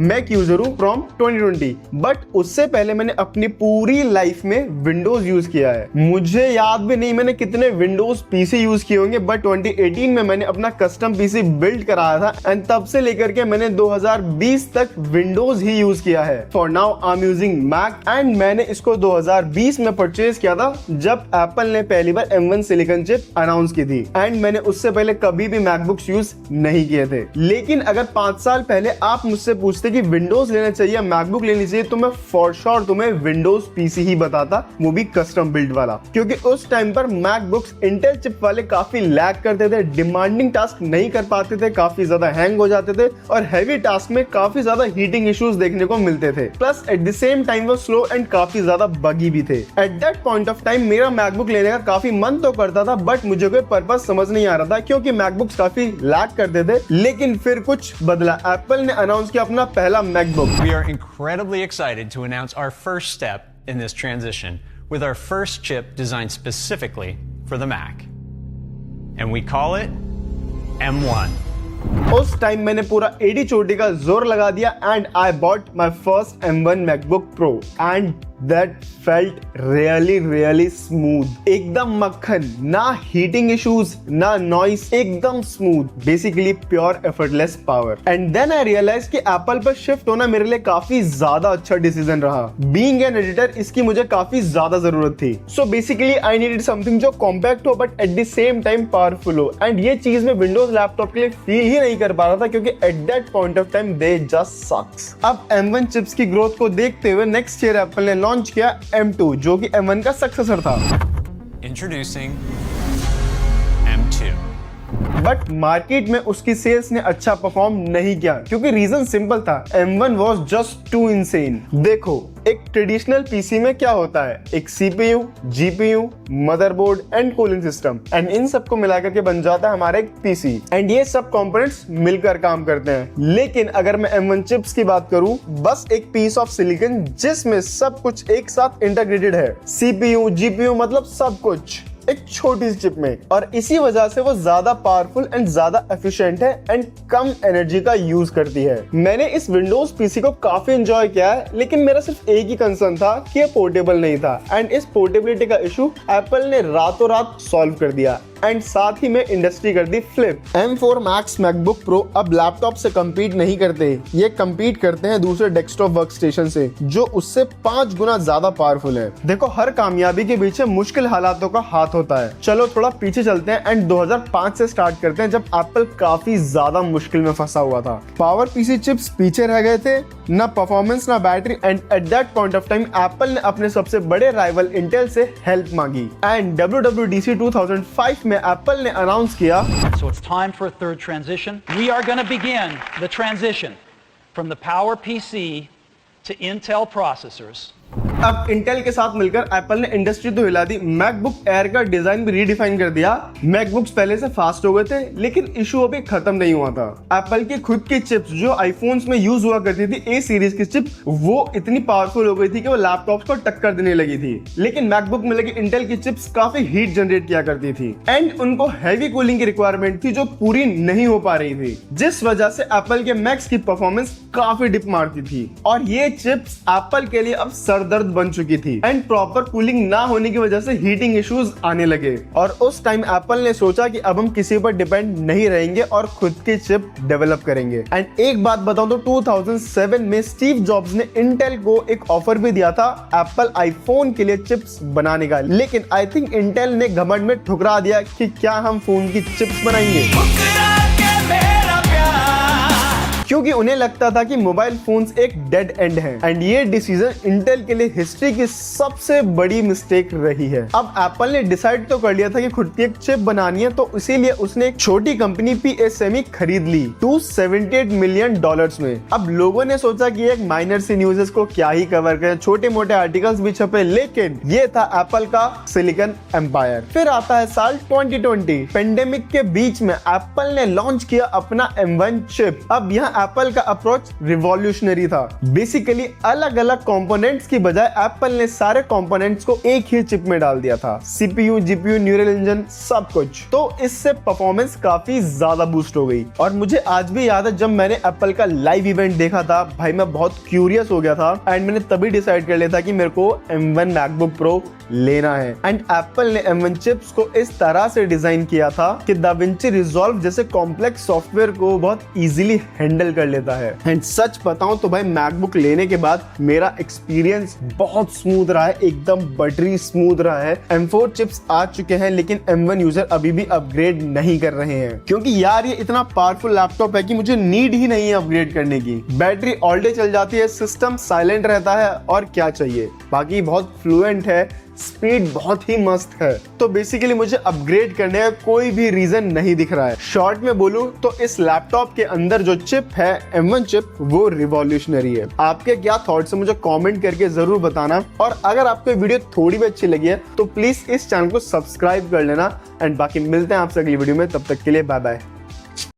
Mac user हूँ from 2020, but उससे पहले मैंने अपनी पूरी लाइफ में विंडोज यूज किया है। मुझे याद भी नहीं मैंने कितने विंडोज पीसी यूज किए होंगे, बट 2018 में मैंने अपना कस्टम पीसी बिल्ड कराया था एंड तब से लेकर के मैंने 2020 तक विंडोज ही यूज किया है। For now I am using Mac and मैंने इसको 2020 में परचेज किया था जब एप्पल ने पहली बार M1 सिलिकॉन चिप अनाउंस की थी एंड मैंने उससे पहले कभी भी मैकबुक्स यूज नहीं किए थे। लेकिन अगर 5 साल पहले आप मुझसे पूछते कि विंडोज लेना चाहिए या मैकबुक लेनी चाहिए तो मैं फॉर श्योर तुम्हें विंडोज पीसी ही बताता, वो भी कस्टम बिल्ड वाला, क्योंकि उस टाइम पर मैकबुक्स इंटेल चिप वाले काफी लैग करते थे, डिमांडिंग टास्क नहीं कर पाते थे, काफी ज्यादा हैंग हो जाते थे और हैवी टास्क में काफी ज्यादा हीटिंग इश्यूज देखने को मिलते थे। Plus at the same time वो स्लो एंड काफी ज्यादा बगी भी थे। Eight that point of time मेरा मैकबुक लेने का काफी मन तो करता था, बट मुझे कोई पर्पस समझ नहीं आ रहा था क्योंकि मैकबुक्स काफी लैग करते थे। लेकिन फिर कुछ बदला, एप्पल ने अनाउंस किया अपना पहला MacBook. We are incredibly excited to announce our first step in this transition with our first chip designed specifically for the Mac. And we call it M1. उस टाइम मैंने पूरा एडी चोटी का जोर लगा दिया and I bought my first M1 MacBook Pro and that felt really smooth, एकदम मक्खन, ना हीटिंग इश्यूज ना नॉइस, एकदम smooth, basically pure effortless power. And then I realize कि एप्पल पर शिफ्ट होना मेरे लिए काफी ज्यादा अच्छा डिसीजन रहा। बीइंग एन एडिटर इसकी मुझे काफी ज्यादा जरूरत थी, so basically I needed something जो कॉम्पैक्ट हो but at the same time powerful हो एंड ये चीज मैं विंडोज लैपटॉप के लिए फील ही नहीं कर पा रहा था क्योंकि at that point of time they just sucks. अब M1 चिप्स की ग्रोथ को देखते हुए नेक्स्ट ईयर एप्पल ने लॉन्च किया M2 जो कि M1 का सक्सेसर था। Introducing M2. बट मार्केट में उसकी सेल्स ने अच्छा परफॉर्म नहीं किया क्योंकि रीजन सिंपल था, M1 was just to insane. देखो एक ट्रेडिशनल पीसी में क्या होता है, एक CPU, GPU, motherboard and cooling system and in सबको मिलाकर के बन जाता है हमारा एक पीसी एंड ये सब कंपोनेंट्स मिलकर काम करते हैं। लेकिन अगर मैं M1 चिप्स की बात करूं, बस एक पीस ऑफ सिलिकॉन जिसमें सब कुछ एक साथ इंटीग्रेटेड है, CPU, GPU मतलब सब कुछ एक छोटी सी चिप में, और इसी वजह से वो ज्यादा पावरफुल एंड ज्यादा एफिशिएंट है एंड कम एनर्जी का यूज करती है। मैंने इस विंडोज पीसी को काफी एंजॉय किया है, लेकिन मेरा सिर्फ एक ही कंसर्न था कि ये पोर्टेबल नहीं था एंड इस पोर्टेबिलिटी का इशू एप्पल ने रातों रात सॉल्व कर दिया एंड साथ ही में इंडस्ट्री कर दी flip. M4 Max MacBook Pro अब लैपटॉप से compete नहीं करते, ये compete करते हैं दूसरे डेस्कटॉप वर्कस्टेशन से जो उससे 5 गुना ज्यादा पावरफुल है। देखो हर कामयाबी के पीछे मुश्किल हालातों का हाथ होता है। चलो थोड़ा पीछे चलते हैं एंड 2005 से स्टार्ट करते हैं जब एप्पल काफी ज्यादा मुश्किल में फंसा हुआ था। पावर पीसी चिप्स पीछे रह गए थे, ना परफॉर्मेंस ना battery and eight that point of time Apple ने अपने सबसे बड़े राइवल इंटेल से हेल्प मांगी एंड WWDC 2005 में एप्पल ने अनाउंस किया, So it's time for a third transition. We are going to begin the transition from the Power PC to Intel processors. अब इंटेल के साथ मिलकर एप्पल ने इंडस्ट्री तो हिला दी, मैकबुक एयर का डिजाइन भी रीडिफाइन कर दिया। मैकबुक्स पहले से फास्ट हो गए थे लेकिन इशू अभी खत्म नहीं हुआ था। एप्पल की खुद की चिप्स जो आईफोन्स में यूज हुआ करती थी, ए सीरीज की चिप, वो इतनी पावरफुल हो गई थी कि वो लैपटॉप्स को टक्कर देने लगी थी। लेकिन मैकबुक में लगी इंटेल की चिप्स काफी हीट जनरेट किया करती थी एंड उनको हैवी कूलिंग की रिक्वायरमेंट थी जो पूरी नहीं हो पा रही थी, जिस वजह से एप्पल के मैक्स की परफॉर्मेंस काफी डिप मारती थी और ये चिप्स एप्पल के लिए अब सरदर्द बन चुकी थी एंड प्रॉपर कूलिंग ना होने की वजह से हीटिंग इश्यूज आने लगे। और उस टाइम एप्पल ने सोचा कि अब हम किसी पर डिपेंड नहीं रहेंगे और खुद की चिप डेवलप करेंगे। एंड एक बात बताऊं तो 2007 में स्टीव जॉब्स ने इंटेल को एक ऑफर भी दिया था एप्पल आईफोन के लिए चिप्स बनाने का, लेकिन आई थिंक इंटेल ने घमंड में ठुकरा दिया कि क्या हम फोन की चिप्स बनाएंगे, क्योंकि उन्हें लगता था कि मोबाइल फोन्स एक डेड एंड है एंड ये डिसीजन इंटेल के लिए हिस्ट्री की सबसे बड़ी मिस्टेक रही है। अब एप्पल ने डिसाइड तो कर लिया था कि खुद की एक चिप बनानी है, तो इसीलिए उसने एक छोटी कंपनी PSME खरीद ली $278 मिलियन में। अब लोगों ने सोचा कि एक माइनर सी न्यूज़ को क्या ही कवर करें, छोटे मोटे आर्टिकल्स भी छपे, लेकिन ये था एप्पल का सिलिकॉन एम्पायर। फिर आता है साल 2020, पेंडेमिक के बीच में एप्पल ने लॉन्च किया अपना M1 चिप। अब यहाँ एप्पल का अप्रोच रिवॉल्यूशनरी था। बेसिकली अलग अलग कंपोनेंट्स की बजाय एप्पल ने सारे कंपोनेंट्स को एक ही चिप में डाल दिया था, सीपीयू, जीपीयू, न्यूरल इंजन, सब कुछ। तो इससे परफॉर्मेंस काफी ज्यादा बूस्ट हो गई। और मुझे आज भी याद है जब मैंने एप्पल का लाइव इवेंट देखा था, भाई मैं बहुत क्यूरियस हो गया था एंड मैंने तभी डिसाइड कर लिया था कि मेरे को M1 मैकबुक प्रो लेना है। एंड एप्पल ने M1 चिप्स को इस तरह से डिजाइन किया था कि दाविंची रिजॉल्व जैसे कॉम्प्लेक्स सॉफ्टवेयर को बहुत इजीली हैंडल कर लेता है। एंड सच बताऊं तो भाई मैकबुक लेने के बाद मेरा एक्सपीरियंस बहुत स्मूथ रहा है, एकदम बटरी स्मूथ रहा है। M4 चिप्स आ चुके हैं लेकिन M1 यूजर अभी भी अपग्रेड नहीं कर रहे हैं, क्योंकि यार ये इतना पावरफुल लैपटॉप है कि मुझे नीड ही नहीं है अपग्रेड करने की। बैटरी ऑल डे चल जाती है, सिस्टम साइलेंट रहता है, और क्या चाहिए। बाकी बहुत फ्लुएंट है, स्पीड बहुत ही मस्त है। तो बेसिकली मुझे अपग्रेड करने का कोई भी रीजन नहीं दिख रहा है। शॉर्ट में बोलूं तो इस लैपटॉप के अंदर जो चिप है M1 चिप, वो रिवॉल्यूशनरी है। आपके क्या थॉट्स है मुझे कमेंट करके जरूर बताना। और अगर आपको ये वीडियो थोड़ी भी अच्छी लगी है तो प्लीज इस चैनल को सब्सक्राइब कर लेना। एंड बाकी मिलते हैं आपसे अगली वीडियो में, तब तक के लिए बाय बाय।